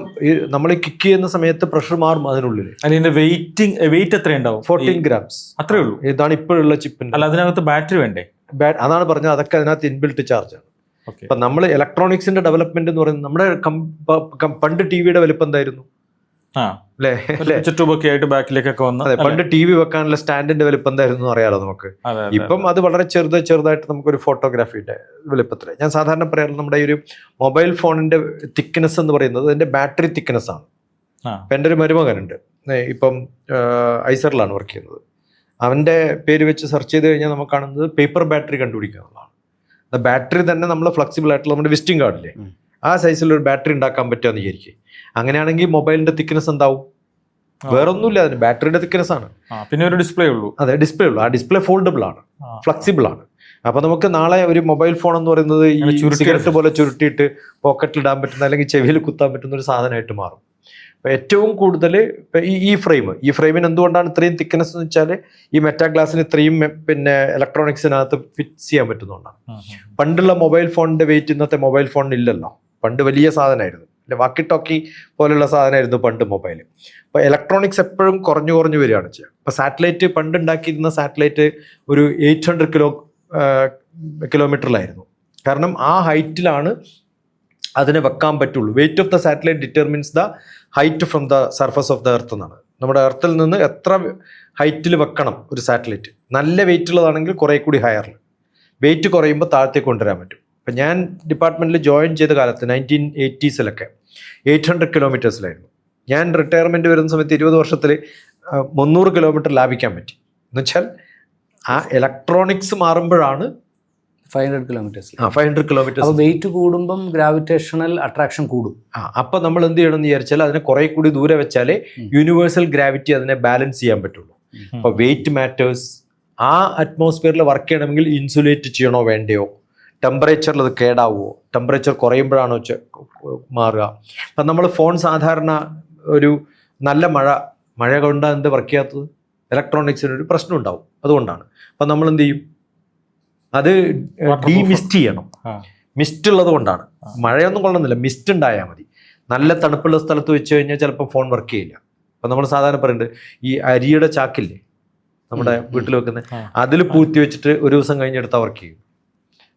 നമ്മൾ കിക്ക് ചെയ്യുന്ന സമയത്ത് പ്രഷർ മാറും അതിനുള്ളിൽ. അതിന്റെ വെയിറ്റ് എത്ര ഉണ്ടാവും? 14 grams അത്രേ ഉള്ളൂ. ഇതാണ് ഇപ്പോഴുള്ള ചിപ്പിന്. അല്ല, അതിനകത്ത് ബാറ്ററി വേണ്ടേ? അതാണ് പറഞ്ഞത്, അതൊക്കെ അതിനകത്ത് ഇൻബിൽറ്റ് ചാർജ് ആണ്. ഇപ്പൊ നമ്മൾ ഇലക്ട്രോണിക്സിന്റെ ഡെവലപ്മെന്റ് എന്ന് പറയുന്നത് നമ്മുടെ പണ്ട് ടിവിയുടെ വലുപ്പം എന്തായിരുന്നു അല്ലേ? ട്യൂബൊക്കെ ആയിട്ട് ബാക്കിലേക്കൊക്കെ വന്നു. അതെ, പണ്ട് ടി വി വെക്കാനുള്ള സ്റ്റാൻഡിന്റെ വലുപ്പം എന്തായിരുന്നു അറിയാലോ നമുക്ക്. ഇപ്പം അത് വളരെ ചെറുതായിട്ട് നമുക്കൊരു ഫോട്ടോഗ്രാഫിയുടെ വലുപ്പത്തില്. ഞാൻ സാധാരണ പറയാറ് നമ്മുടെ ഈ ഒരു മൊബൈൽ ഫോണിന്റെ തിക്നെസ് എന്ന് പറയുന്നത് അതിന്റെ ബാറ്ററി തിക്നെസ് ആണ്. ഇപ്പം എൻ്റെ ഒരു മരുമകനുണ്ട്, ഇപ്പം ഐസറിലാണ് വർക്ക് ചെയ്യുന്നത്. അവന്റെ പേര് വെച്ച് സെർച്ച് ചെയ്ത് കഴിഞ്ഞാൽ നമുക്ക് കാണുന്നത് പേപ്പർ ബാറ്ററി കണ്ടുപിടിക്കാനുള്ളതാണ്. ബാറ്ററി തന്നെ നമ്മൾ ഫ്ലെക്സിബിൾ ആയിട്ടുള്ള നമ്മുടെ വിസിറ്റിംഗ് കാർഡില്ലേ ആ സൈസിലൊരു ബാറ്ററി ഉണ്ടാക്കാൻ പറ്റുമെന്ന് വിചാരിക്കും. അങ്ങനെയാണെങ്കിൽ മൊബൈലിന്റെ തിക്നെസ് എന്താവും? വേറൊന്നുമില്ല, അതിന് ബാറ്ററിയുടെ തിക്നെസ് ആണ്. പിന്നെ ഒരു ഡിസ്പ്ലേ ഉള്ളൂ. അതെ, ഡിസ്പ്ലേ ഉള്ളൂ. ആ ഡിസ്പ്ലേ ഫോൾഡബിൾ ആണ്, ഫ്ലെക്സിബിൾ ആണ്. അപ്പൊ നമുക്ക് നാളെ ഒരു മൊബൈൽ ഫോൺ എന്ന് പറയുന്നത് ഈ സിഗരറ്റ് പോലെ ചുരുട്ടിയിട്ട് പോക്കറ്റിൽ ഇടാൻ പറ്റുന്ന അല്ലെങ്കിൽ ചെവിയിൽ കുത്താൻ പറ്റുന്ന ഒരു സാധനമായിട്ട് മാറും. അപ്പൊ ഏറ്റവും കൂടുതൽ ഈ ഫ്രെയിമിന് എന്തുകൊണ്ടാണ് ഇത്രയും തിക്നെസ് എന്ന് വെച്ചാൽ ഈ മെറ്റാ ഗ്ലാസിന് ഇത്രയും പിന്നെ ഇലക്ട്രോണിക്സിനകത്ത് ഫിക്സ് ചെയ്യാൻ പറ്റുന്നതുകൊണ്ടാണ്. പണ്ടുള്ള മൊബൈൽ ഫോണിന്റെ വെയിറ്റ് ഇന്നത്തെ മൊബൈൽ ഫോണിന് ഇല്ലല്ലോ. പണ്ട് വലിയ സാധനമായിരുന്നു, വാക്കി ടോക്കി പോലുള്ള സാധനമായിരുന്നു പണ്ട് മൊബൈൽ. അപ്പോൾ ഇലക്ട്രോണിക്സ് എപ്പോഴും കുറഞ്ഞു വരികയാണ് ചെയ്യുക. ഇപ്പോൾ സാറ്റലൈറ്റ് പണ്ട് ഉണ്ടാക്കിയിരുന്ന സാറ്റലൈറ്റ് ഒരു 800 കിലോമീറ്ററിലായിരുന്നു. കാരണം ആ ഹൈറ്റിലാണ് അതിനെ വെക്കാൻ പറ്റുള്ളൂ. Wait of the satellite determines the height from the surface of the earth എന്നാണ്. നമ്മുടെ എർത്തിൽ നിന്ന് എത്ര ഹൈറ്റിൽ വെക്കണം ഒരു സാറ്റലൈറ്റ്. നല്ല വെയിറ്റ് ഉള്ളതാണെങ്കിൽ കുറേ കൂടി ഹയറിൽ, വെയിറ്റ് കുറയുമ്പോൾ താഴത്തേക്ക് കൊണ്ടുവരാൻ പറ്റും. അപ്പം ഞാൻ ഡിപ്പാർട്ട്മെൻറ്റിൽ ജോയിൻ ചെയ്ത കാലത്ത് 1980s 800 കിലോമീറ്റേഴ്സിലായിരുന്നു. ഞാൻ റിട്ടയർമെൻറ്റ് വരുന്ന സമയത്ത് 20 വർഷത്തിൽ 300 കിലോമീറ്റർ ലാഭിക്കാൻ പറ്റി. എന്നുവെച്ചാൽ ആ ഇലക്ട്രോണിക്സ് മാറുമ്പോഴാണ് 500 കിലോമീറ്റേഴ്സ്. 500 കിലോമീറ്റേഴ്സ്. വെയിറ്റ് കൂടുമ്പം ഗ്രാവിറ്റേഷണൽ അട്രാക്ഷൻ കൂടും. അപ്പൊ നമ്മൾ എന്ത് ചെയ്യണം എന്ന് വിചാരിച്ചാൽ അതിനെ കുറെ കൂടി ദൂരെ വെച്ചാലേ യൂണിവേഴ്സൽ ഗ്രാവിറ്റി അതിനെ ബാലൻസ് ചെയ്യാൻ പറ്റുള്ളൂ. അപ്പൊ വെയിറ്റ് മാറ്റേഴ്സ്. ആ അറ്റ്മോസ്ഫിയറിൽ വർക്ക് ചെയ്യണമെങ്കിൽ ഇൻസുലേറ്റ് ചെയ്യണോ വേണ്ടയോ, ടെമ്പറേച്ചറിൽ അത് കേടാവുമോ, ടെമ്പറേച്ചർ കുറയുമ്പോഴാണോ മാറുക. അപ്പം നമ്മൾ ഫോൺ സാധാരണ ഒരു നല്ല മഴ കൊണ്ടാണ് എന്ത് വർക്ക് ചെയ്യാത്തത്? ഇലക്ട്രോണിക്സിനൊരു പ്രശ്നം ഉണ്ടാവും, അതുകൊണ്ടാണ്. അപ്പം നമ്മൾ എന്ത് ചെയ്യും? അത് ഡീമിസ്റ്റ് ചെയ്യണം. മിസ്റ്റ് ഉള്ളത് കൊണ്ടാണ്. മഴയൊന്നും കൊള്ളുന്നില്ല, മിസ്റ്റ് ഉണ്ടായാൽ മതി. നല്ല തണുപ്പുള്ള സ്ഥലത്ത് വെച്ച് കഴിഞ്ഞാൽ ചിലപ്പോൾ ഫോൺ വർക്ക് ചെയ്യില്ല. അപ്പം നമ്മൾ സാധാരണ പറയുന്നുണ്ട് ഈ അരിയുടെ ചാക്കില്ലേ നമ്മുടെ വീട്ടിൽ വെക്കുന്നത്, അതിൽ പൂഴ്ത്തി വെച്ചിട്ട് ഒരു ദിവസം കഴിഞ്ഞെടുത്താൽ വർക്ക് ചെയ്യും.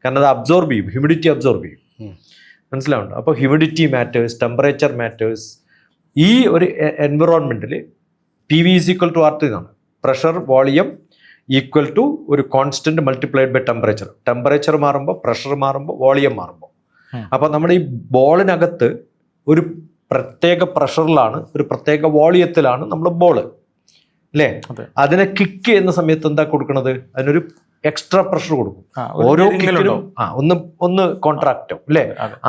കാരണം അത് അബ്സോർബ് ചെയ്യും, ഹ്യൂമിഡിറ്റി അബ്സോർബ് ചെയ്യും. മനസ്സിലാവുന്നുണ്ട്? അപ്പോൾ ഹ്യൂമിഡിറ്റി മാറ്റേഴ്സ്, ടെമ്പറേച്ചർ മാറ്റേഴ്സ്. ഈ ഒരു എൻവിറോൺമെൻറ്റിൽ PV = RT എന്നാണ്. പ്രഷർ വോളിയം ഈക്വൽ ടു ഒരു constant multiplied by temperature. Temperature മാറുമ്പോൾ പ്രഷർ മാറുമ്പോൾ വോളിയം മാറുമ്പോൾ. അപ്പോൾ നമ്മുടെ ഈ ബോളിനകത്ത് ഒരു പ്രത്യേക പ്രഷറിലാണ്, ഒരു പ്രത്യേക വോളിയത്തിലാണ് നമ്മൾ ബോള് അല്ലേ? അതിനെ കിക്ക് ചെയ്യുന്ന സമയത്ത് എന്താ കൊടുക്കണത്? അതിനൊരു എക്സ്ട്രാ പ്രഷർ കൊടുക്കും. ഓരോ കിക്കിലും ഒന്ന് കോൺട്രാക്റ്റും അല്ലേ?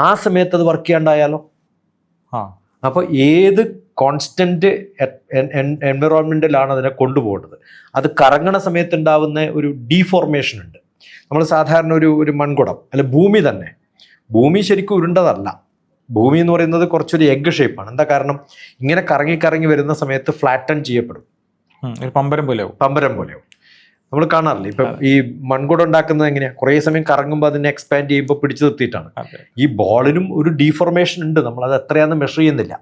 ആ സമയത്ത് അത് വർക്ക് ചെയ്യാണ്ടായാലോ? അപ്പൊ ഏത് കോൺസ്റ്റന്റ് എൻവിറോൺമെന്റിലാണ് അതിനെ കൊണ്ടുപോകുന്നത്? അത് കറങ്ങണ സമയത്ത് ഉണ്ടാവുന്ന ഒരു ഡീഫോർമേഷൻ ഉണ്ട്. നമ്മൾ സാധാരണ ഒരു മൺകുടം അല്ലെ, ഭൂമി തന്നെ, ഭൂമി ശരിക്കും ഉരുണ്ടതല്ല. ഭൂമി എന്ന് പറയുന്നത് കുറച്ചൊരു എഗ് ഷേപ്പാണ്. എന്താ കാരണം? ഇങ്ങനെ കറങ്ങി വരുന്ന സമയത്ത് ഫ്ലാറ്റൺ ചെയ്യപ്പെടും, പമ്പരം പോലെയാവും. നമ്മൾ കാണാറില്ല. ഇപ്പം ഈ മൺകുടം ഉണ്ടാക്കുന്നത് എങ്ങനെയാണ്? കുറേ സമയം കറങ്ങുമ്പോൾ അതിനെ എക്സ്പാൻഡ് ചെയ്യുമ്പോൾ പിടിച്ചു നിർത്തിയിട്ടാണ്. ഈ ബോളിനും ഒരു ഡീഫോർമേഷൻ ഉണ്ട്, നമ്മളത് എത്രയാണെന്ന് മെഷർ ചെയ്യുന്നില്ല.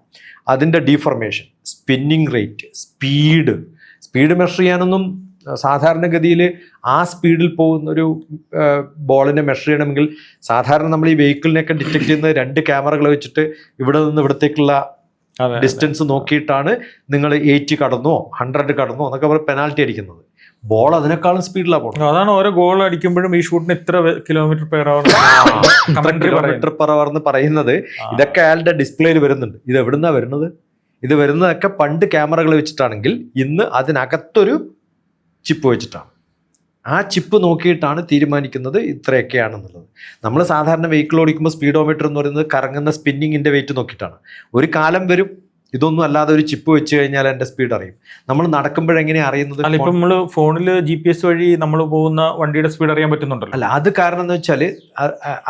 അതിൻ്റെ deformation, spinning rate, speed measure ചെയ്യാനൊന്നും സാധാരണഗതിയിൽ ആ സ്പീഡിൽ പോകുന്നൊരു ബോളിനെ മെഷർ ചെയ്യണമെങ്കിൽ സാധാരണ നമ്മൾ ഈ വെഹിക്കിളിനെയൊക്കെ ഡിറ്റക്ട് ചെയ്യുന്നത് 2 ക്യാമറകൾ വെച്ചിട്ട് ഇവിടെ നിന്ന് ഇവിടത്തേക്കുള്ള ഡിസ്റ്റൻസ് നോക്കിയിട്ടാണ് നിങ്ങൾ 80 കടന്നോ 100 കടന്നോ എന്നൊക്കെ അവർ പെനാൽറ്റി അടിക്കുന്നത്. ബോൾ അതിനേക്കാളും സ്പീഡിലാണ് പോകുന്നത്. അതാണ് ഓരോ ഗോൾ അടിക്കുമ്പോഴും ഈ ഷൂട്ടിന് ഇത്ര കിലോമീറ്റർ പെർ അവർ എന്ന് പറയുന്നത്. ഇതൊക്കെ അയാളുടെ ഡിസ്പ്ലേയിൽ വരുന്നുണ്ട്. ഇത് എവിടുന്നാ വരുന്നത്? ഇത് വരുന്നതൊക്കെ പണ്ട് ക്യാമറകൾ വെച്ചിട്ടാണെങ്കിൽ ഇന്ന് അതിനകത്തൊരു ചിപ്പ് വെച്ചിട്ടാണ്. ആ ചിപ്പ് നോക്കിയിട്ടാണ് തീരുമാനിക്കുന്നത് ഇത്രയൊക്കെയാണെന്നുള്ളത്. നമ്മൾ സാധാരണ വെഹിക്കിൾ ഓടിക്കുമ്പോൾ സ്പീഡോമീറ്റർ എന്ന് പറയുന്നത് കറങ്ങുന്ന സ്പിന്നിങ്ങിൻ്റെ വെയിറ്റ് നോക്കിയിട്ടാണ്. ഒരു കാലം വരും ഇതൊന്നും അല്ലാതെ ഒരു ചിപ്പ് വെച്ച് കഴിഞ്ഞാൽ എൻ്റെ സ്പീഡ് അറിയും. നമ്മൾ നടക്കുമ്പോഴെങ്ങനെയാണ് അറിയുന്നത്? ഇപ്പം നമ്മൾ ഫോണിൽ GPS വഴി നമ്മൾ പോകുന്ന വണ്ടിയുടെ സ്പീഡ് അറിയാൻ പറ്റുന്നുണ്ടല്ലോ. അല്ല, അത് കാരണം എന്ന് വെച്ചാൽ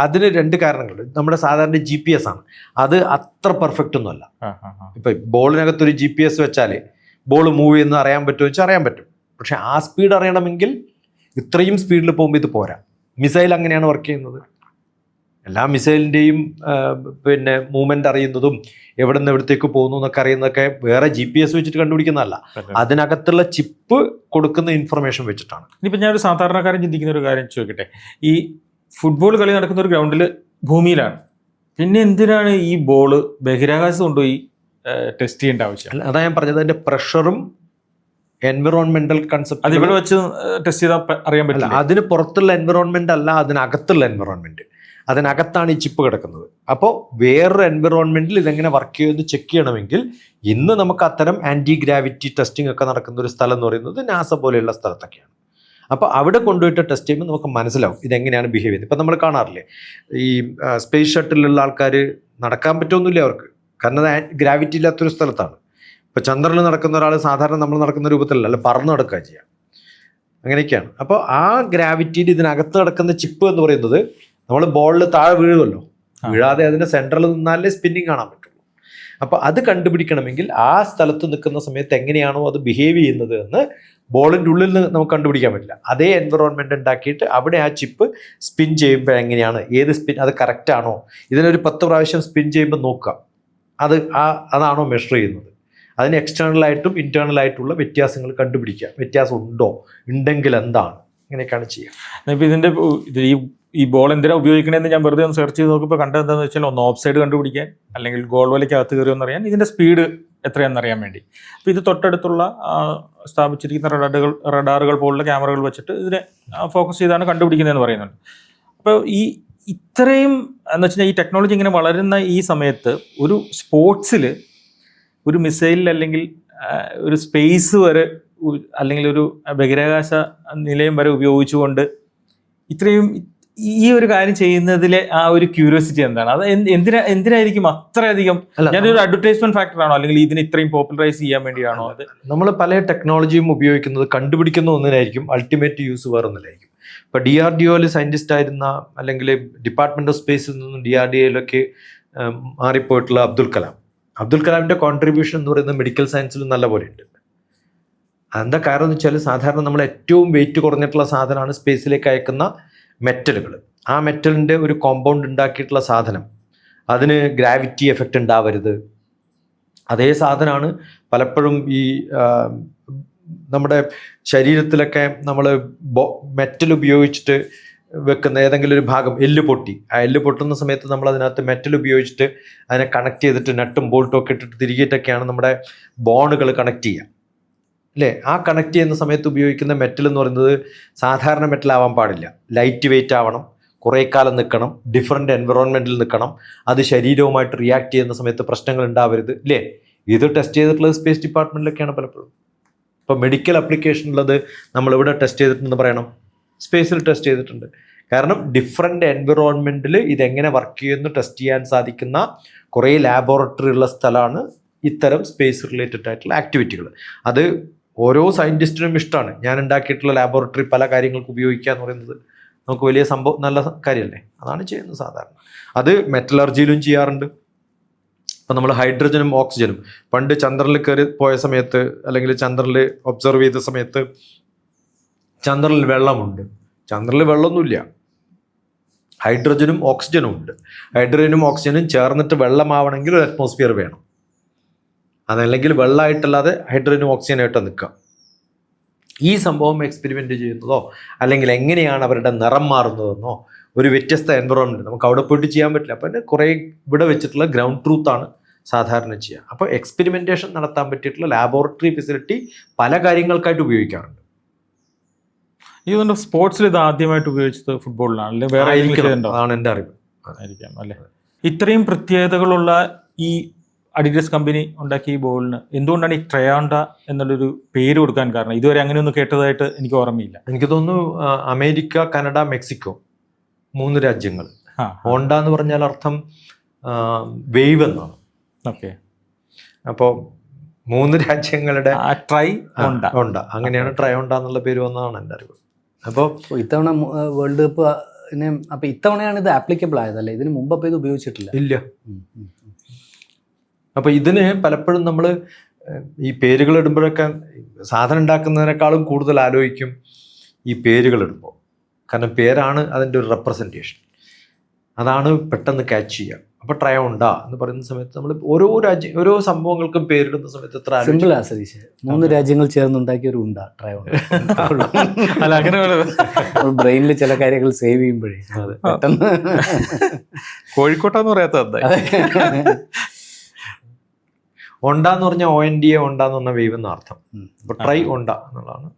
അതിന് 2 കാരണങ്ങളുണ്ട്. നമ്മുടെ സാധാരണ GPS ആണ്, അത് അത്ര പെർഫെക്റ്റ് ഒന്നുമല്ല. ഇപ്പം ബോളിനകത്തൊരു GPS വെച്ചാൽ ബോൾ മൂവ് ചെയ്യുന്നത് അറിയാൻ പറ്റുമോ വെച്ചാൽ അറിയാൻ പറ്റും. പക്ഷെ ആ സ്പീഡ് അറിയണമെങ്കിൽ ഇത്രയും സ്പീഡിൽ പോകുമ്പോൾ ഇത് പോരാ. മിസൈൽ അങ്ങനെയാണ് വർക്ക് ചെയ്യുന്നത്. എല്ലാ മിസൈലിൻ്റെയും പിന്നെ മൂവ്മെൻ്റ് അറിയുന്നതും എവിടെ നിന്ന് എവിടത്തേക്ക് പോകുന്നു എന്നൊക്കെ അറിയുന്നതൊക്കെ വേറെ GPS വെച്ചിട്ട് കണ്ടുപിടിക്കുന്നതല്ല, അതിനകത്തുള്ള ചിപ്പ് കൊടുക്കുന്ന ഇൻഫർമേഷൻ വെച്ചിട്ടാണ്. ഇനിയിപ്പോൾ ഞാനൊരു സാധാരണക്കാരൻ ചിന്തിക്കുന്ന ഒരു കാര്യം ചോദിക്കട്ടെ, ഈ ഫുട്ബോൾ കളി നടക്കുന്ന ഒരു ഗ്രൗണ്ടിൽ ഭൂമിയിലാണ്, പിന്നെ എന്തിനാണ് ഈ ബോള് ബഹിരാകാശത്ത് കൊണ്ടുപോയി ടെസ്റ്റ് ചെയ്യേണ്ട ആവശ്യം? അതാ ഞാൻ പറഞ്ഞത്, അതിൻ്റെ പ്രഷറും എൻവിറോൺമെന്റൽ കൺസെപ്റ്റ് അത് ഇവിടെ വെച്ച് ടെസ്റ്റ് ചെയ്താൽ അറിയാൻ പറ്റില്ല. അതിന് പുറത്തുള്ള എൻവിറോൺമെന്റ് അല്ല, അതിനകത്തുള്ള എൻവിറോൺമെന്റ്, അതിനകത്താണ് ഈ ചിപ്പ് കിടക്കുന്നത്. അപ്പോൾ വേറൊരു എൻവിറോൺമെന്റിൽ ഇതെങ്ങനെ വർക്ക് ചെയ്യുമെന്ന് ചെക്ക് ചെയ്യണമെങ്കിൽ ഇന്ന് നമുക്ക് അത്തരം ആന്റി ഗ്രാവിറ്റി ടെസ്റ്റിംഗ് ഒക്കെ നടക്കുന്ന ഒരു സ്ഥലം എന്ന് പറയുന്നത് നാസ പോലെയുള്ള സ്ഥലത്തൊക്കെയാണ്. അപ്പോൾ അവിടെ കൊണ്ടുപോയിട്ട് ടെസ്റ്റ് ചെയ്യുമ്പോൾ നമുക്ക് മനസ്സിലാവും ഇതെങ്ങനെയാണ് ബിഹേവ് ചെയ്യുന്നത്. ഇപ്പം നമ്മൾ കാണാറില്ലേ, ഈ സ്പേസ് ഷട്ടിലുള്ള ആൾക്കാർ നടക്കാൻ പറ്റുമൊന്നുമില്ല അവർക്ക്, കാരണം അത് ഗ്രാവിറ്റി ഇല്ലാത്തൊരു സ്ഥലത്താണ്. ഇപ്പോൾ ചന്ദ്രനിൽ നടക്കുന്ന ഒരാൾ സാധാരണ നമ്മൾ നടക്കുന്ന രൂപത്തിലല്ല, അല്ല പറന്ന് നടക്കുക ചെയ്യുക, അങ്ങനെയൊക്കെയാണ്. അപ്പോൾ ആ ഗ്രാവിറ്റിയിൽ ഇതിനകത്ത് കിടക്കുന്ന ചിപ്പ് എന്ന് പറയുന്നത് നമ്മൾ ബോളിൽ താഴെ വീഴുമല്ലോ, വീഴാതെ അതിൻ്റെ സെൻറ്ററിൽ നിന്നാലേ സ്പിന്നിങ് കാണാൻ പറ്റുള്ളൂ. അപ്പോൾ അത് കണ്ടുപിടിക്കണമെങ്കിൽ ആ സ്ഥലത്ത് നിൽക്കുന്ന സമയത്ത് എങ്ങനെയാണോ അത് ബിഹേവ് ചെയ്യുന്നത് എന്ന് ബോളിൻ്റെ ഉള്ളിൽ നിന്ന് നമുക്ക് കണ്ടുപിടിക്കാൻ പറ്റില്ല. അതേ എൻവിറോൺമെൻറ്റ് ഉണ്ടാക്കിയിട്ട് അവിടെ ആ ചിപ്പ് സ്പിൻ ചെയ്യുമ്പോൾ എങ്ങനെയാണ്, ഏത് സ്പിൻ അത് കറക്റ്റാണോ, ഇതിനൊരു 10 പ്രാവശ്യം സ്പിൻ ചെയ്യുമ്പോൾ നോക്കുക അതാണോ മെഷർ ചെയ്യുന്നത്, അതിന് എക്സ്റ്റേണലായിട്ടും ഇൻറ്റേർണലായിട്ടുള്ള വ്യത്യാസങ്ങൾ കണ്ടുപിടിക്കുക, വ്യത്യാസം ഉണ്ടോ, ഉണ്ടെങ്കിൽ എന്താണ്, ഇങ്ങനെയൊക്കെയാണ് ചെയ്യുക. ഇപ്പോൾ ഇതിൻ്റെ ഈ ബോൾ എന്തിനാണ് ഉപയോഗിക്കണമെന്ന് ഞാൻ വെറുതെ ഒന്ന് സെർച്ച് ചെയ്ത് നോക്കിയപ്പോൾ കണ്ടത് എന്താണെന്ന് വെച്ചാൽ, ഒന്ന് ഓഫ് സൈഡ് കണ്ടുപിടിക്കാൻ, അല്ലെങ്കിൽ ഗോൾ വലയ്ക്ക് അകത്ത് കയറിയെന്ന് അറിയാൻ, ഇതിൻ്റെ സ്പീഡ് എത്രയാണെന്ന് അറിയാൻ വേണ്ടി. അപ്പോൾ ഇത് തൊട്ടടുത്തുള്ള സ്ഥാപിച്ചിരിക്കുന്ന റഡാറുകൾ പോലുള്ള ക്യാമറകൾ വെച്ചിട്ട് ഇതിനെ ഫോക്കസ് ചെയ്താണ് കണ്ടുപിടിക്കുന്നതെന്ന് പറയുന്നുണ്ട്. അപ്പോൾ ഇത്രയും എന്ന് വെച്ച് കഴിഞ്ഞാൽ ഈ ടെക്നോളജി ഇങ്ങനെ വളരുന്ന ഈ സമയത്ത് ഒരു സ്പോർട്സിൽ ഒരു മിസൈലിൽ അല്ലെങ്കിൽ ഒരു സ്പേസ് വരെ അല്ലെങ്കിൽ ഒരു ബഹിരാകാശ നിലയം വരെ ഉപയോഗിച്ചുകൊണ്ട് ഇത്രയും ഈ ഒരു കാര്യം ചെയ്യുന്നതിലെ ആ ഒരു ക്യൂരിയോസിറ്റി എന്താണ്? അത് എന്തിനായിരിക്കും അത്രയധികം? ഞാനൊരു അഡ്വർടൈസ്മെന്റ് ഫാക്ടറാണോ, അല്ലെങ്കിൽ ഇതിന് ഇത്രയും പോപ്പുലറൈസ് ചെയ്യാൻ വേണ്ടിയാണോ? അത് നമ്മൾ പല ടെക്നോളജിയും ഉപയോഗിക്കുന്നത് കണ്ടുപിടിക്കുന്ന ഒന്നിനായിരിക്കും, അൾട്ടിമേറ്റ് യൂസ് വേറെ ഒന്നിലായിരിക്കും. ഇപ്പോൾ DRDOയിൽ സയൻറ്റിസ്റ്റ് ആയിരുന്ന, അല്ലെങ്കിൽ ഡിപ്പാർട്ട്മെന്റ് ഓഫ് സ്പേസിൽ നിന്നും DRDOയിലൊക്കെ മാറിപ്പോയിട്ടുള്ള അബ്ദുൽ കലാമിൻ്റെ കോൺട്രിബ്യൂഷൻ എന്ന് പറയുന്നത് മെഡിക്കൽ സയൻസിലും നല്ല പോലെ ഉണ്ട്. അതെന്താ കാരണം എന്ന് വെച്ചാൽ, സാധാരണ നമ്മൾ ഏറ്റവും വെയിറ്റ് കുറഞ്ഞിട്ടുള്ള സാധനമാണ് സ്പേസിലേക്ക് അയക്കുന്ന മെറ്റലുകൾ. ആ മെറ്റലിൻ്റെ ഒരു കോമ്പൗണ്ട് ഉണ്ടാക്കിയിട്ടുള്ള സാധനം, അതിന് ഗ്രാവിറ്റി എഫക്റ്റ് ഉണ്ടാവരുത്. അതേ സാധനമാണ് പലപ്പോഴും ഈ നമ്മുടെ ശരീരത്തിലൊക്കെ നമ്മൾ മെറ്റൽ ഉപയോഗിച്ചിട്ട് വെക്കുന്ന ഏതെങ്കിലും ഒരു ഭാഗം, എല്ല് പൊട്ടി, ആ എല്ല് പൊട്ടുന്ന സമയത്ത് നമ്മൾ അതിനകത്ത് മെറ്റൽ ഉപയോഗിച്ചിട്ട് അതിനെ കണക്ട് ചെയ്തിട്ട് നട്ടും ബോൾട്ടും ഒക്കെ ഇട്ടിട്ട് തിരികിയിട്ടൊക്കെയാണ് നമ്മുടെ ബോണുകൾ കണക്ട് ചെയ്യുക, അല്ലേ? ആ കണക്ട് ചെയ്യുന്ന സമയത്ത് ഉപയോഗിക്കുന്ന മെറ്റൽ എന്ന് പറയുന്നത് സാധാരണ മെറ്റൽ ആവാൻ പാടില്ല, ലൈറ്റ് വെയിറ്റ് ആവണം, കുറേ കാലം നിൽക്കണം, ഡിഫറെൻ്റ് എൻവിറോൺമെൻറ്റിൽ നിൽക്കണം, അത് ശരീരവുമായിട്ട് റിയാക്ട് ചെയ്യുന്ന സമയത്ത് പ്രശ്നങ്ങൾ ഉണ്ടാവരുത്, ഇല്ലേ? ഇത് ടെസ്റ്റ് ചെയ്തിട്ടുള്ളത് സ്പേസ് ഡിപ്പാർട്ട്മെൻറ്റിലൊക്കെയാണ് പലപ്പോഴും. ഇപ്പോൾ മെഡിക്കൽ ആപ്ലിക്കേഷനുള്ളത് നമ്മളിവിടെ ടെസ്റ്റ് ചെയ്തിട്ടുണ്ടെന്ന് പറയണം, സ്പേസിൽ ടെസ്റ്റ് ചെയ്തിട്ടുണ്ട്. കാരണം ഡിഫറെൻ്റ് എൻവിറോൺമെൻറ്റിൽ ഇതെങ്ങനെ വർക്ക് ചെയ്യുമെന്ന് ടെസ്റ്റ് ചെയ്യാൻ സാധിക്കുന്ന കുറേ ലാബോറട്ടറി ഉള്ള സ്ഥലമാണ് ഇത്തരം സ്പേസ് റിലേറ്റഡ് ആയിട്ടുള്ള ആക്ടിവിറ്റികൾ. അത് ഓരോ സയൻറ്റിസ്റ്റിനും ഇഷ്ടമാണ്. ഞാൻ ഉണ്ടാക്കിയിട്ടുള്ള ലാബോറട്ടറി പല കാര്യങ്ങൾക്ക് ഉപയോഗിക്കുക എന്ന് പറയുന്നത് നമുക്ക് വലിയ സംഭവം, നല്ല കാര്യമല്ലേ? അതാണ് ചെയ്യുന്നത് സാധാരണ. അത് മെറ്റലർജിയിലും ചെയ്യാറുണ്ട്. ഇപ്പം നമ്മൾ ഹൈഡ്രജനും ഓക്സിജനും പണ്ട് ചന്ദ്രനിൽ കയറി പോയ സമയത്ത്, അല്ലെങ്കിൽ ചന്ദ്രനിൽ ഒബ്സർവ് ചെയ്ത സമയത്ത് ചന്ദ്രനിൽ വെള്ളമുണ്ട്, ചന്ദ്രനിൽ വെള്ളമൊന്നുമില്ല, ഹൈഡ്രജനും ഓക്സിജനും ഉണ്ട്. ഹൈഡ്രജനും ഓക്സിജനും ചേർന്നിട്ട് വെള്ളമാവണമെങ്കിൽ ഒരു അറ്റ്മോസ്ഫിയർ വേണം, അതല്ലെങ്കിൽ വെള്ളമായിട്ടല്ലാതെ ഹൈഡ്രജനും ഓക്സിജനായിട്ടോ നിൽക്കുക. ഈ സംഭവം എക്സ്പെരിമെൻ്റ് ചെയ്യുന്നതോ, അല്ലെങ്കിൽ എങ്ങനെയാണ് അവരുടെ നിറം മാറുന്നതെന്നോ, ഒരു വ്യത്യസ്ത എൻവറോൺമെൻറ്റ് നമുക്ക് അവിടെ പോയിട്ട് ചെയ്യാൻ പറ്റില്ല. അപ്പോൾ അതിന് കുറേ ഇവിടെ വെച്ചിട്ടുള്ള ഗ്രൗണ്ട് ട്രൂത്താണ് സാധാരണ ചെയ്യുക. അപ്പോൾ എക്സ്പെരിമെൻറ്റേഷൻ നടത്താൻ പറ്റിയിട്ടുള്ള ലാബോറട്ടറി ഫെസിലിറ്റി പല കാര്യങ്ങൾക്കായിട്ട് ഉപയോഗിക്കാറുണ്ട്. ഈ സ്പോർട്സിൽ ഇത് ആദ്യമായിട്ട് ഉപയോഗിച്ചത് ഫുട്ബോളിലാണ്, അല്ലെങ്കിൽ വേറെ അതാണ് എൻ്റെ അറിവ്. ആയിരിക്കാം അല്ലേ? ഇത്രയും പ്രത്യേകതകളുള്ള ഈ അഡിഡാസ് കമ്പനി ഉണ്ടാക്കിയ ഈ ബോളിന് എന്തുകൊണ്ടാണ് ഈ ട്രയോണ്ട എന്നുള്ളൊരു പേര് കൊടുക്കാൻ കാരണം? ഇതുവരെ അങ്ങനെയൊന്നും കേട്ടതായിട്ട് എനിക്ക് ഓർമ്മയില്ല. എനിക്ക് തോന്നുന്നു അമേരിക്ക, കാനഡ, മെക്സിക്കോ 3 രാജ്യങ്ങൾ. ഹോണ്ട എന്ന് പറഞ്ഞാൽ അർത്ഥം വേവ് എന്നാണ്. ഓക്കെ. അപ്പോൾ 3 രാജ്യങ്ങളുടെ ഹോണ്ട, അങ്ങനെയാണ് ട്രയോണ്ട എന്നുള്ള പേര് വന്നതാണ് എൻ്റെ അറിവ്. അപ്പോൾ ഇത്തവണ വേൾഡ് കപ്പ് അപ്പോൾ ഇത്തവണയാണ് ഇത് ആപ്ലിക്കബിൾ ആയതല്ലേ? ഇതിന് മുമ്പ് അപ്പോൾ ഇത് ഉപയോഗിച്ചിട്ടില്ല. ഇല്ല. അപ്പോൾ ഇതിന് പലപ്പോഴും നമ്മൾ ഈ പേരുകൾ ഇടുമ്പോഴൊക്കെ സാധനം ഉണ്ടാക്കുന്നതിനേക്കാളും കൂടുതൽ ആലോചിക്കും ഈ പേരുകൾ ഇടുമ്പോൾ. കാരണം പേരാണ് അതിൻ്റെ ഒരു റെപ്രസെൻറ്റേഷൻ. അതാണ് പെട്ടെന്ന് ക്യാച്ച് ചെയ്യുക. അപ്പോൾ ട്രൈ ഉണ്ടാ എന്ന് പറയുന്ന സമയത്ത് നമ്മൾ ഓരോ സംഭവങ്ങൾക്കും പേരിടുന്ന സമയത്ത് എത്ര സിമ്പിൾ ആ സതീഷ്. 3 രാജ്യങ്ങൾ ചേർന്നുണ്ടാക്കിയ ഒരു ഉണ്ടാ ട്രൈ അല്ല അങ്ങനെ ബ്രെയിനിൽ ചില കാര്യങ്ങൾ സേവ് ചെയ്യുമ്പോഴേ പെട്ടെന്ന് കോഴിക്കോട്ടാന്ന് പറയാത്ത ഉണ്ടാന്ന് പറഞ്ഞാൽ ONDA ഉണ്ടാന്ന് പറഞ്ഞ വേവ് എന്ന അർത്ഥം. അപ്പോൾ ട്രൈ ഉണ്ടാ എന്നുള്ളതാണ്